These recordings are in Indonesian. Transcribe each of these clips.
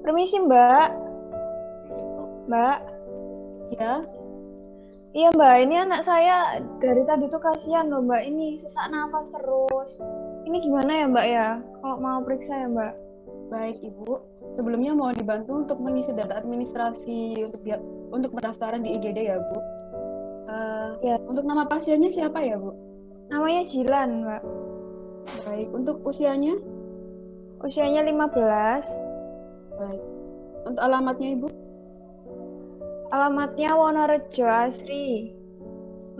Permisi Mbak, Mbak. Ya, Iya Mbak, ini anak saya dari tadi tuh kasihan loh Mbak, ini sesak nafas terus. Ini gimana ya Mbak ya? Kalau mau periksa ya Mbak? baik Ibu. Sebelumnya mau dibantu untuk mengisi data administrasi untuk pendaftaran di IGD ya, Bu. Eh, Ya, untuk nama pasiennya siapa ya, Bu? namanya Jilan Mbak. Baik, untuk usianya? Usianya 15. Baik. Untuk alamatnya Ibu? Alamatnya Wonorejo Asri,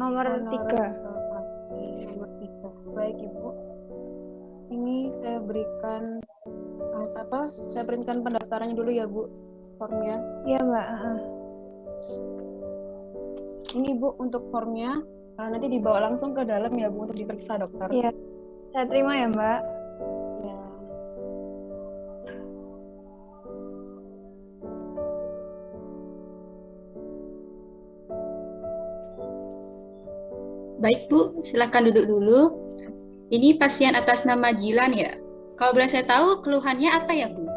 nomor 3. Wonorejo Pati, nomor 3. Baik Ibu. Ini saya berikan apa? Saya berikan pendaftarannya dulu ya, Bu. Formnya. Iya Mbak. Ini Bu untuk formnya. Nanti dibawa langsung ke dalam ya, Bu, untuk diperiksa dokter. Iya, saya terima ya Mbak. Ya. Baik Bu, silakan duduk dulu. Ini pasien atas nama Jilan ya. Kalau boleh saya tahu keluhannya apa ya Bu?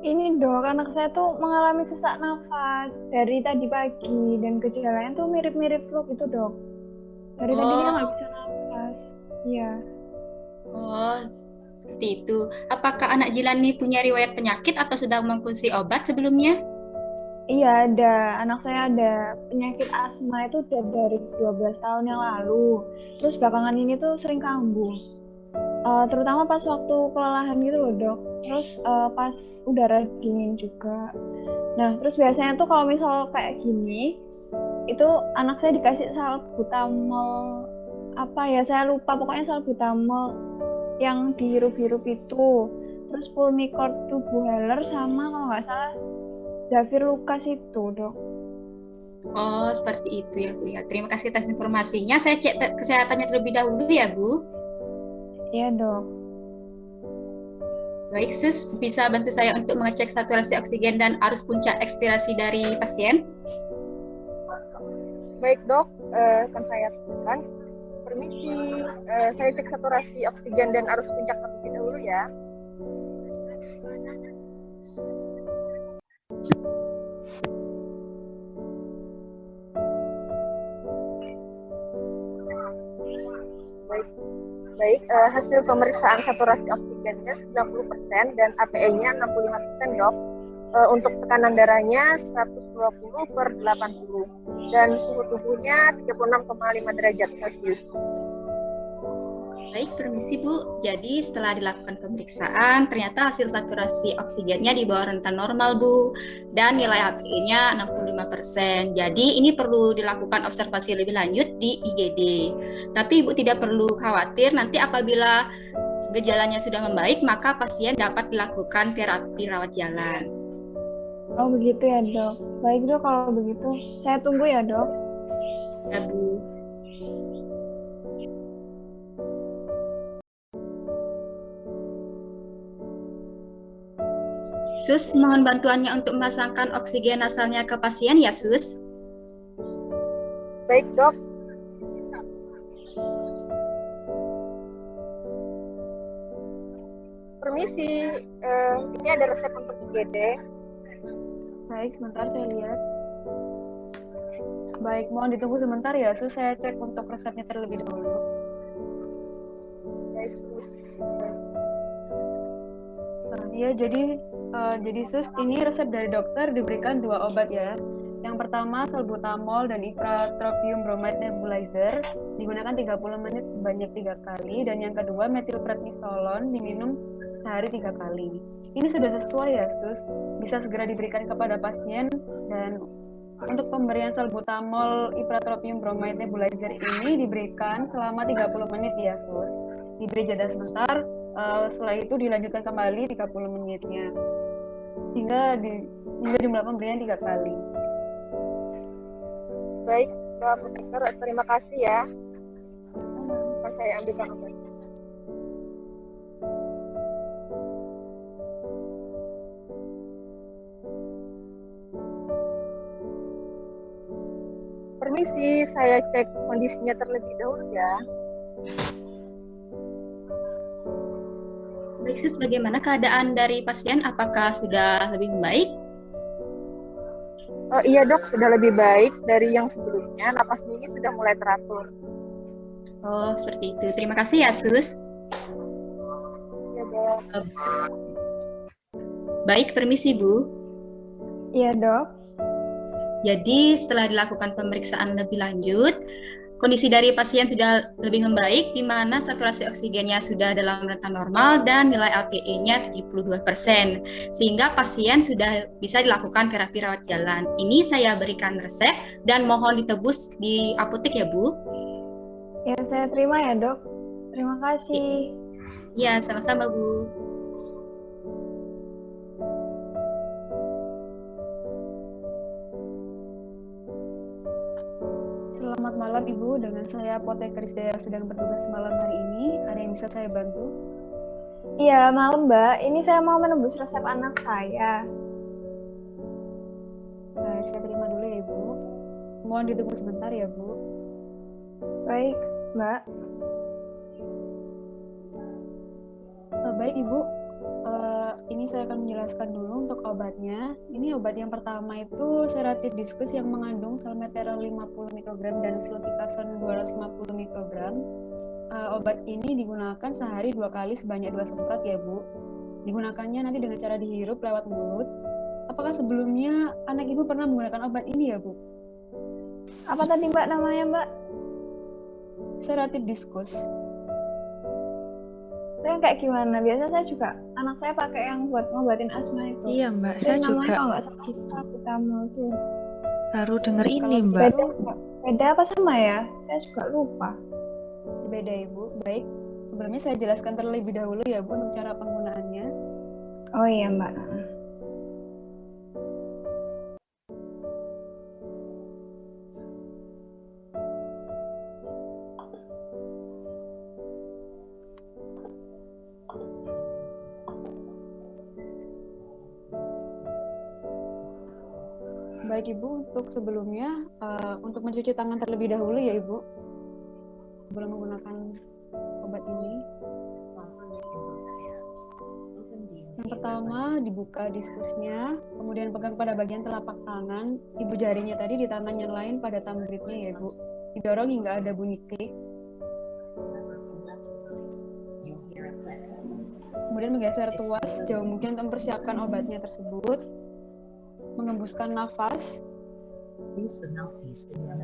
Ini dok, anak saya tuh mengalami sesak nafas dari tadi pagi dan gejalanya tuh mirip-mirip flu gitu dok. Dari tadi dia nggak Oh, bisa nafas. Iya. oh, seperti itu. Apakah anak Jilan ini punya riwayat penyakit atau sedang mengkonsumsi obat sebelumnya? Iya ada, anak saya ada penyakit asma itu udah dari 12 tahun yang lalu. Terus belakangan ini tuh sering kambuh. Terutama pas waktu kelelahan gitu loh dok. Terus pas udara dingin juga. Nah terus biasanya tuh kalau misal kayak gini, itu anak saya dikasih salbutamol apa ya saya lupa pokoknya salbutamol yang dihirup-hirup itu. Terus Pulmicort Tubuhaler sama kalau nggak salah Zafir Lukas itu dok. Oh, seperti itu ya Bu ya. Terima kasih atas informasinya. Saya cek kesehatannya terlebih dahulu ya Bu. Iya dok. Baik, Sus, bisa bantu saya untuk mengecek saturasi oksigen dan arus puncak ekspirasi dari pasien? Baik dok, akan saya lakukan. Permisi, saya cek saturasi oksigen dan arus puncak terlebih dahulu ya. Baik, baik. Hasil pemeriksaan saturasi oksigennya 90% dan APE-nya 65% dok. Untuk tekanan darahnya 120/80 dan suhu tubuhnya 36,5 derajat Celcius. Baik, permisi Bu. Jadi setelah dilakukan pemeriksaan, ternyata hasil saturasi oksigennya di bawah rentan normal Bu. Dan nilai HPI-nya 65%. Jadi ini perlu dilakukan observasi lebih lanjut di IGD. Tapi Ibu tidak perlu khawatir, nanti apabila gejalanya sudah membaik, maka pasien dapat dilakukan terapi rawat jalan. Oh begitu ya dok. Baik dok kalau begitu. Saya tunggu ya dok. Ya Bu. Sus, mohon bantuannya untuk memasangkan oksigen nasalnya ke pasien ya Sus. Baik dok, permisi. Ini ada resep untuk IGD. Baik, sebentar saya lihat. Baik, mohon ditunggu sebentar ya, Sus. Saya cek untuk resepnya terlebih dahulu. Baik, sus. Iya, jadi Sus, ini resep dari dokter diberikan dua obat ya. Yang pertama salbutamol dan ipratropium bromide nebulizer digunakan 30 menit sebanyak 3 kali, dan yang kedua metilprednisolon diminum sehari 3 kali. Ini sudah sesuai ya Sus, bisa segera diberikan kepada pasien. Dan untuk pemberian salbutamol ipratropium bromide nebulizer ini diberikan selama 30 menit ya Sus. Diberi jeda sebentar, setelah itu dilanjutkan kembali 30 menitnya. Hingga jumlah pemberian 3 kali. Baik, Mbak Apoteker, terima kasih ya. Akan saya ambilkan obatnya. Permisi, saya cek kondisinya terlebih dahulu ya. Baik, Sus, bagaimana keadaan dari pasien? Apakah sudah lebih membaik? Iya dok, sudah lebih baik dari yang sebelumnya. Napas ini sudah mulai teratur. Oh, seperti itu. Terima kasih ya, Sus. Iya dok. Baik, permisi, Bu. Iya dok. Jadi, setelah dilakukan pemeriksaan lebih lanjut, kondisi dari pasien sudah lebih membaik, di mana saturasi oksigennya sudah dalam rentang normal dan nilai APE-nya 72%, sehingga pasien sudah bisa dilakukan terapi rawat jalan. Ini saya berikan resep dan mohon ditebus di apotek ya, Bu. Ya, saya terima ya dok. Terima kasih. Ya, sama-sama, Bu. Selamat malam Ibu, dengan saya Apoteker Rizda yang sedang bertugas malam hari ini. Ada yang bisa saya bantu? Iya, malam Mbak. Ini saya mau menembus resep anak saya. Baik, saya terima dulu ya Ibu. Mohon ditunggu sebentar ya Bu. Baik, Mbak. Baik Ibu, ini saya akan menjelaskan dulu untuk obatnya. Ini obat yang pertama itu Seratid Diskus yang mengandung salmeterol 50 mikrogram dan fluticasone 250 mikrogram. Obat ini digunakan sehari 2 kali sebanyak 2 semprot ya Bu. Digunakannya nanti dengan cara dihirup lewat mulut. Apakah sebelumnya anak Ibu pernah menggunakan obat ini ya Bu? Apa tadi Mbak namanya Mbak? Seratid Diskus. Itu yang kayak gimana? Biasa saya juga, anak saya pakai yang buat ngobatin asma itu. Iya Mbak, Itu saya namanya juga kalau nggak salah itu paracetamol tuh. baru dengar Kalau ini Mbak. Beda apa sama ya? Saya juga lupa. Beda Ibu. Baik. Sebelumnya saya jelaskan terlebih dahulu ya Bu untuk cara penggunaannya. Oh iya Mbak. Baik Ibu, untuk sebelumnya untuk mencuci tangan terlebih dahulu ya Ibu sebelum menggunakan obat ini. Yang pertama dibuka diskusnya, kemudian pegang pada bagian telapak tangan, ibu jarinya tadi di tangan yang lain pada thumb gripnya ya Ibu. Didorong hingga ada bunyi klik. Kemudian menggeser tuas jauh mungkin untuk mempersiapkan obatnya tersebut. Mengembuskan nafas.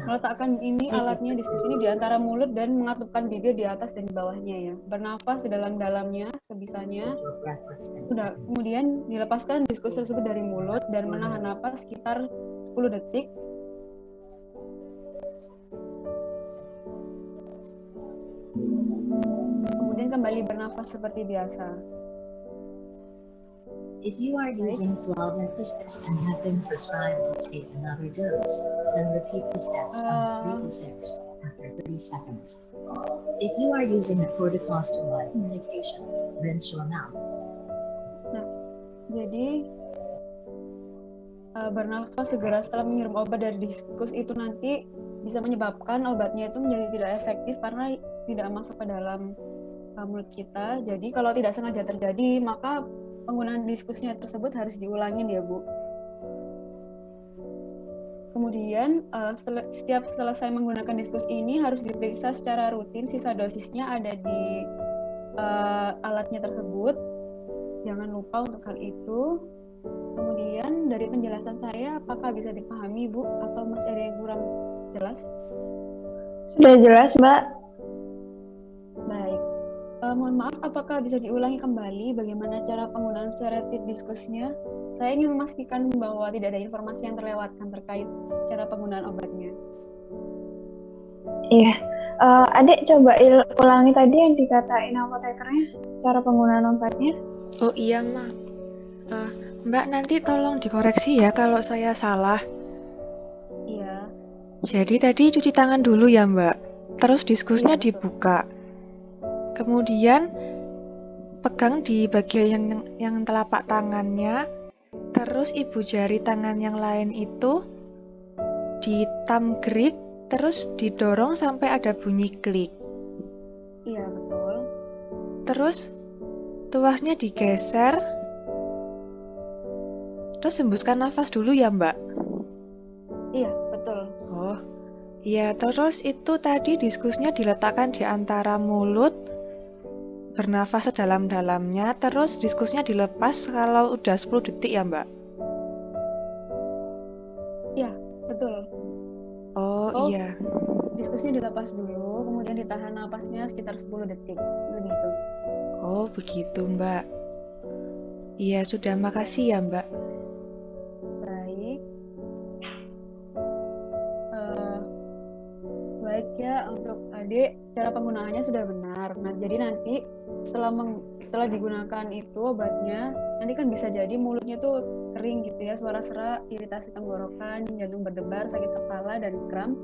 Meletakkan ini alatnya di sini di antara mulut dan mengatupkan bibir di atas dan di bawahnya ya. Bernafas sedalam-dalamnya sebisanya. Sudah, kemudian dilepaskan diskus tersebut dari mulut dan menahan napas sekitar 10 detik. Kemudian kembali bernafas seperti biasa. If you are using Flavin Discus and have been prescribed to take another dose, then repeat the steps from 3 to 6 after 30 seconds. If you are using a corticosteroid medication, rinse your mouth. Jadi bernafas segera setelah menghirup obat dari diskus itu nanti bisa menyebabkan obatnya itu menjadi tidak efektif karena tidak masuk ke dalam mulut kita. Jadi kalau tidak sengaja terjadi, maka penggunaan diskusnya tersebut harus diulangin ya Bu. Kemudian setiap selesai menggunakan diskus ini harus diperiksa secara rutin sisa dosisnya ada di alatnya tersebut. Jangan lupa untuk hal itu. Kemudian dari penjelasan saya, apakah bisa dipahami Bu atau masih ada yang kurang jelas? Sudah jelas Mbak. Baik. Mohon maaf, apakah bisa diulangi kembali bagaimana cara penggunaan Seratid Diskusnya? Saya ingin memastikan bahwa tidak ada informasi yang terlewatkan terkait cara penggunaan obatnya. Iya. Adik coba ulangi tadi yang dikatain apotekernya, cara penggunaan obatnya. Oh iya Mbak. Mbak nanti tolong dikoreksi ya kalau saya salah. Iya. Jadi tadi cuci tangan dulu ya Mbak. Terus diskusnya Iya, dibuka. Kemudian pegang di bagian yang telapak tangannya, terus ibu jari tangan yang lain itu di thumb grip, terus didorong sampai ada bunyi klik. Iya betul. Terus tuasnya digeser. Terus hembuskan nafas dulu ya, Mbak? Iya, betul. Oh, iya. Terus itu tadi diskusnya diletakkan di antara mulut, bernafas sedalam-dalamnya, terus diskusnya dilepas kalau udah 10 detik ya, Mbak? Iya, betul. Oh, Oh, iya. diskusinya dilepas dulu, kemudian ditahan napasnya sekitar 10 detik. Begitu. Oh, begitu, Mbak. Iya, sudah, makasih ya, Mbak. Baik. Baik ya, untuk adik, cara penggunaannya sudah benar. Nah, jadi nanti setelah digunakan itu obatnya, nanti kan bisa jadi mulutnya tuh kering gitu ya, suara serak, iritasi tenggorokan, jantung berdebar, sakit kepala, dan kram.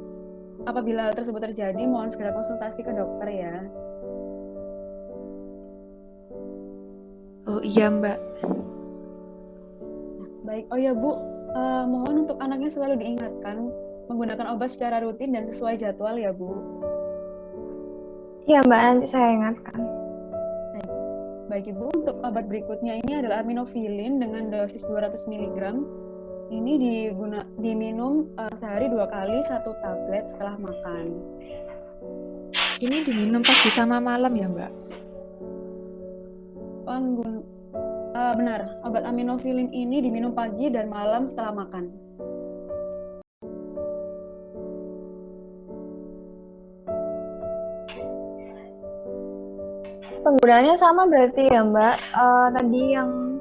Apabila hal tersebut terjadi, mohon segera konsultasi ke dokter ya. Oh, iya, Mbak. Baik, oh ya Bu, mohon untuk anaknya selalu diingatkan menggunakan obat secara rutin dan sesuai jadwal ya Bu. Iya Mbak, nanti saya ingatkan. Baik Ibu, untuk obat berikutnya ini adalah aminofilin dengan dosis 200 mg. Ini diminum sehari 2 kali 1 tablet setelah makan. Ini diminum pagi sama malam ya, Mbak? Benar, obat aminofilin ini diminum pagi dan malam setelah makan. Penggunaannya sama berarti ya Mbak. Tadi yang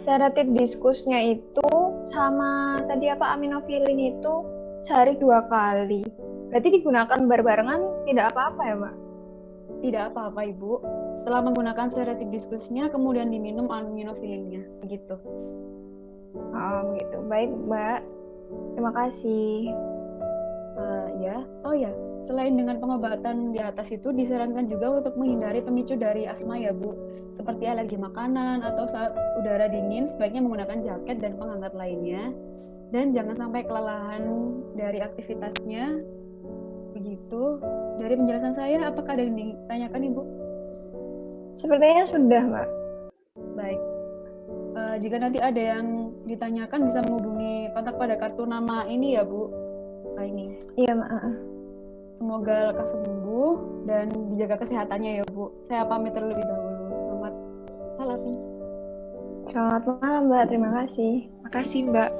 sedatif diskusnya itu sama tadi apa aminofilin itu sehari 2 kali. Berarti digunakan berbarengan tidak apa-apa ya Mbak? Tidak apa-apa Ibu. Setelah menggunakan sedatif diskusnya kemudian diminum aminofilinnya, begitu. Gitu. Baik Mbak. Terima kasih. Oh ya, selain dengan pengobatan di atas itu disarankan juga untuk menghindari pemicu dari asma ya Bu. Seperti alergi makanan atau saat udara dingin sebaiknya menggunakan jaket dan penghangat lainnya. Dan jangan sampai kelelahan dari aktivitasnya. Begitu. Dari penjelasan saya, apakah ada yang ditanyakan Ibu? Sepertinya sudah Mbak. Baik. Jika nanti ada yang ditanyakan bisa menghubungi kontak pada kartu nama ini ya Bu. Ini. Iya Mbak. Semoga lekas sembuh dan dijaga kesehatannya ya Bu. Saya pamit terlebih dahulu. Selamat malam. Selamat malam Mbak, terima kasih. Makasih, Mbak.